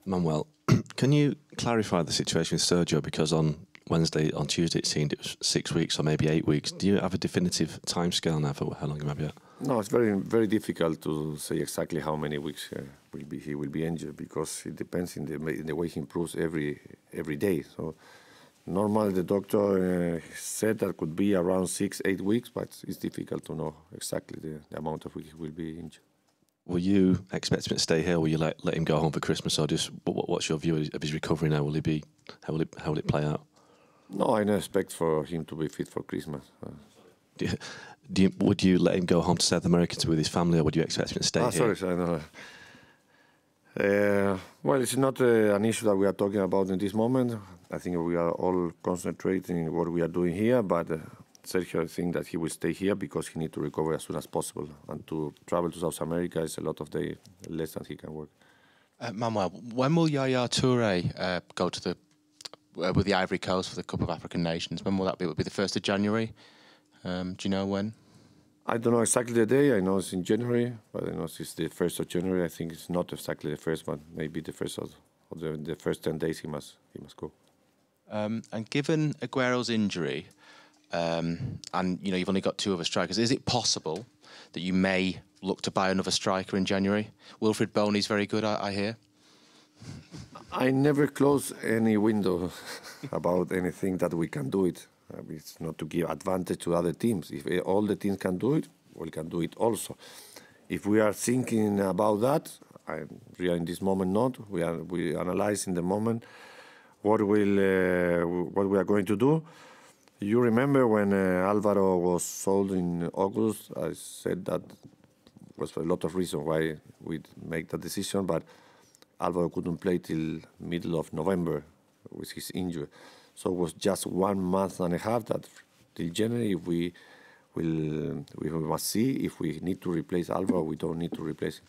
Manuel, can you clarify the situation with Sergio? Because on Tuesday, it seemed it was 6 weeks or maybe 8 weeks. Do you have a definitive timescale now for how long he might be out? No, it's very, very difficult to say exactly how many weeks he will be injured, because it depends in the way he improves every day. So normally the doctor said that could be around 6-8 weeks, but it's difficult to know exactly the amount of weeks he will be injured. Will you expect him to stay here? Will you let him go home for Christmas, or just what's your view of his recovery now? Will he be? How will it play out? No, I don't expect for him to be fit for Christmas. Would you let him go home to South America to with his family, or would you expect him to stay here? Sorry, no. Well, it's not an issue that we are talking about in this moment. I think we are all concentrating on what we are doing here, but Sergio, I think that he will stay here because he needs to recover as soon as possible. And to travel to South America is a lot of days less than he can work. Manuel, when will Yaya Toure go to with the Ivory Coast for the Cup of African Nations? When will that be? Will it be the 1st of January? Do you know when? I don't know exactly the day. I know it's in January, but I know it's the 1st of January. I think it's not exactly the first one. Maybe the first of the first 10 days he must go. And given Aguero's injury, and you've only got 2 other strikers, is it possible that you may look to buy another striker in January? Wilfried Boney's very good, I hear. I never close any window about anything that we can do it. It's not to give advantage to other teams. If all the teams can do it, we can do it also. If we are thinking about that, we are in this moment not. We analyze in the moment what we are going to do. You remember when Alvaro was sold in August? I said that was a lot of reason why we make that decision, but Alvaro couldn't play till middle of November with his injury. So it was just 1.5 months that till January we must see if we need to replace Alvaro, we don't need to replace him.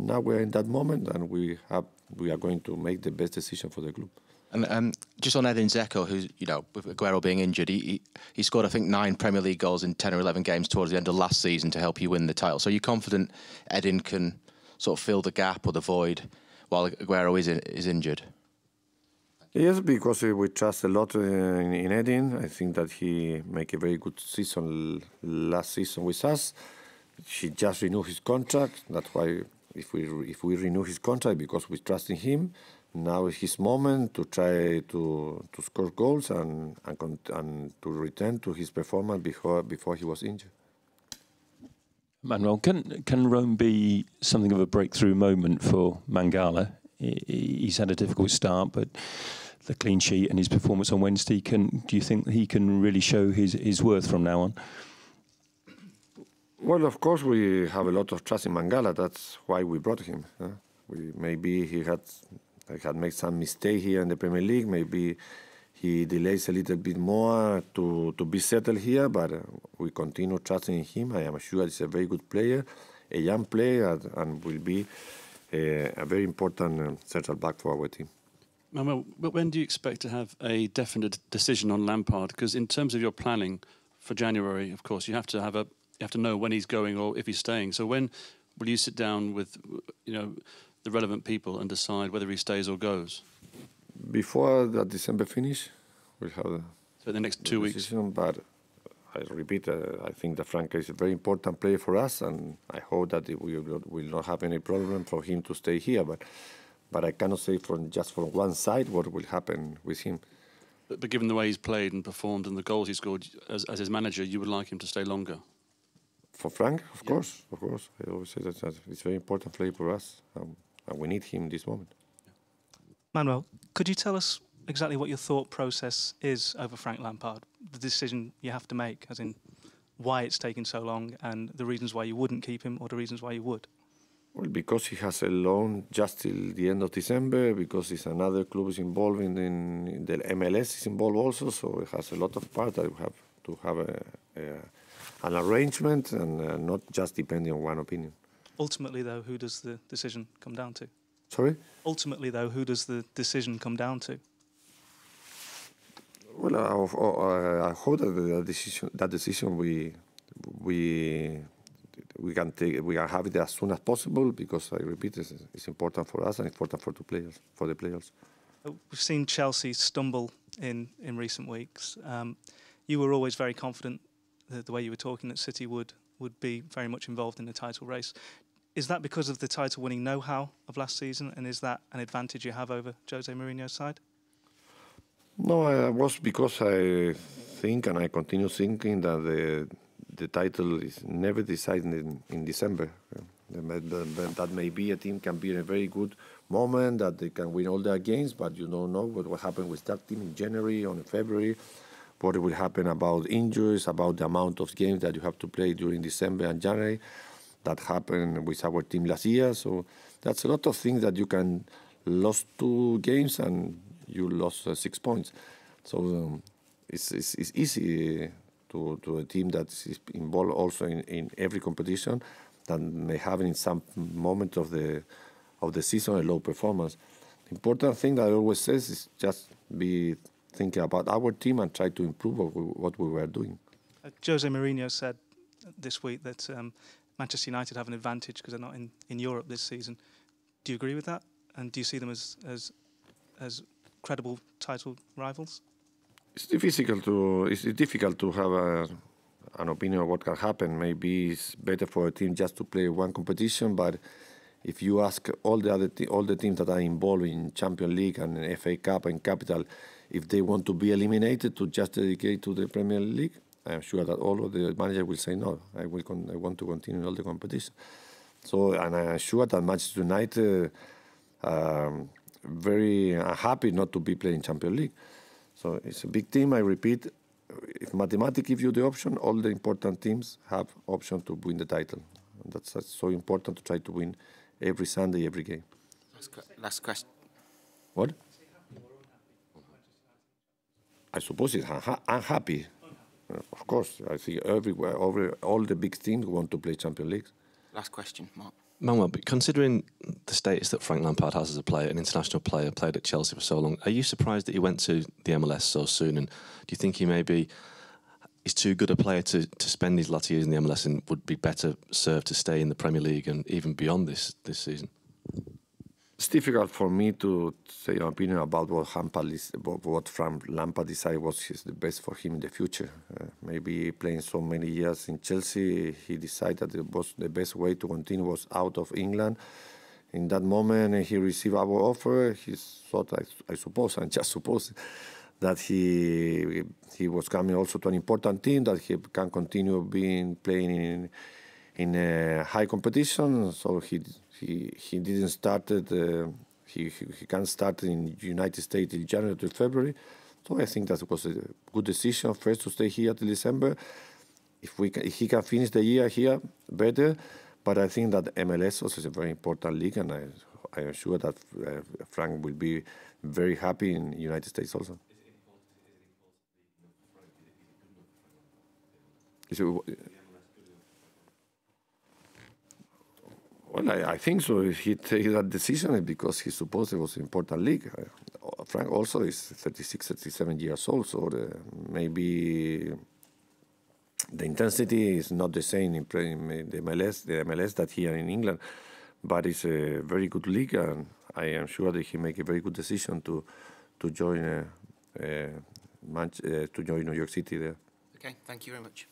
Now we're in that moment, and we are going to make the best decision for the club. And just on Edin Dzeko, who's, with Aguero being injured, he scored, I think, 9 Premier League goals in 10 or 11 games towards the end of last season to help you win the title. So are you confident Edin can sort of fill the gap or the void while Aguero is injured? Yes, because we trust a lot in Edin. I think that he made a very good season last season with us. He just renewed his contract. That's why if we renew his contract, because we trust in him, now is his moment to try to score goals and to return to his performance before he was injured. Manuel, can Rome be something of a breakthrough moment for Mangala? He's had a difficult start, but the clean sheet and his performance on Wednesday, do you think he can really show his worth from now on? Well, of course, we have a lot of trust in Mangala. That's why we brought him. Maybe he had made some mistake here in the Premier League. Maybe he delays a little bit more to be settled here, but we continue trusting in him. I am sure he's a very good player, a young player, and will be a very important central back for our team. Manuel, when do you expect to have a definite decision on Lampard? Because in terms of your planning for January, of course, you have to know when he's going or if he's staying. So when will you sit down with the relevant people and decide whether he stays or goes? Before the December finish, we'll have so the next 2 weeks. Decision, but I repeat, I think that Frank is a very important player for us, and I hope that we will not have any problem for him to stay here. But I cannot say from one side what will happen with him. But given the way he's played and performed and the goals he scored as his manager, you would like him to stay longer? For Frank, of course. I always say that it's a very important player for us, and we need him in this moment. Manuel, could you tell us exactly what your thought process is over Frank Lampard? The decision you have to make, as in why it's taking so long and the reasons why you wouldn't keep him or the reasons why you would? Well, because he has a loan just till the end of December, because it's another club is involved in the MLS is involved also, so it has a lot of part that we have to have an arrangement and not just depending on one opinion. Ultimately, though, who does the decision come down to? Sorry? Ultimately, though, who does the decision come down to? Well, I hope that the decision we we can have it as soon as possible, because I repeat, it's important for us and important for the players. We've seen Chelsea stumble in recent weeks. You were always very confident that the way you were talking that City would be very much involved in the title race. Is that because of the title-winning know-how of last season, and is that an advantage you have over Jose Mourinho's side? No, it was because I think, and I continue thinking, that the title is never decided in December. That maybe a team can be in a very good moment, that they can win all their games, but you don't know what will happen with that team in January or in February, what will happen about injuries, about the amount of games that you have to play during December and January. That happened with our team last year. So that's a lot of things that you can lose 2 games and you lost 6 points. So it's easy to a team that is involved also in every competition, that may have in some moment of the season a low performance. The important thing that I always say is just be thinking about our team and try to improve what we were doing. Jose Mourinho said this week that Manchester United have an advantage because they're not in Europe this season. Do you agree with that? And do you see them as credible title rivals? It's difficult to have an opinion of what can happen. Maybe it's better for a team just to play one competition, but if you ask all the teams that are involved in Champions League and FA Cup and Capital, if they want to be eliminated to just dedicate to the Premier League, I'm sure that all of the managers will say no. I want to continue all the competition. So, and I'm sure that Manchester United very happy not to be playing Champions League. So it's a big team. I repeat, if mathematics give you the option, all the important teams have option to win the title. And that's so important to try to win every Sunday, every game. Last question. What? I suppose it's unhappy. Of course, I think everywhere, all the big teams want to play Champions League. Last question, Mark. Manuel, but considering the status that Frank Lampard has as a player, an international player, played at Chelsea for so long, are you surprised that he went to the MLS so soon? And do you think he maybe is too good a player to spend his latter years in the MLS and would be better served to stay in the Premier League and even beyond this season? It's difficult for me to say an opinion about what Frank Lampard decided was the best for him in the future. Maybe playing so many years in Chelsea, he decided that the best way to continue was out of England. In that moment, he received our offer. He thought, I suppose, and just suppose, that he was coming also to an important team, that he can continue playing in a high competition. So he didn't start he can start in United States in January to February. So I think that was a good decision first to stay here till December. If he can finish the year here, better. But I think that MLS also is a very important league, and I am sure that Frank will be very happy in the United States also. Well, I think so. He takes that decision because he supposed it was an important league. Frank also is 36, 37 years old, so maybe the intensity is not the same in the MLS that here in England, but it's a very good league, and I am sure that he make a very good decision to join New York City there. Okay, thank you very much.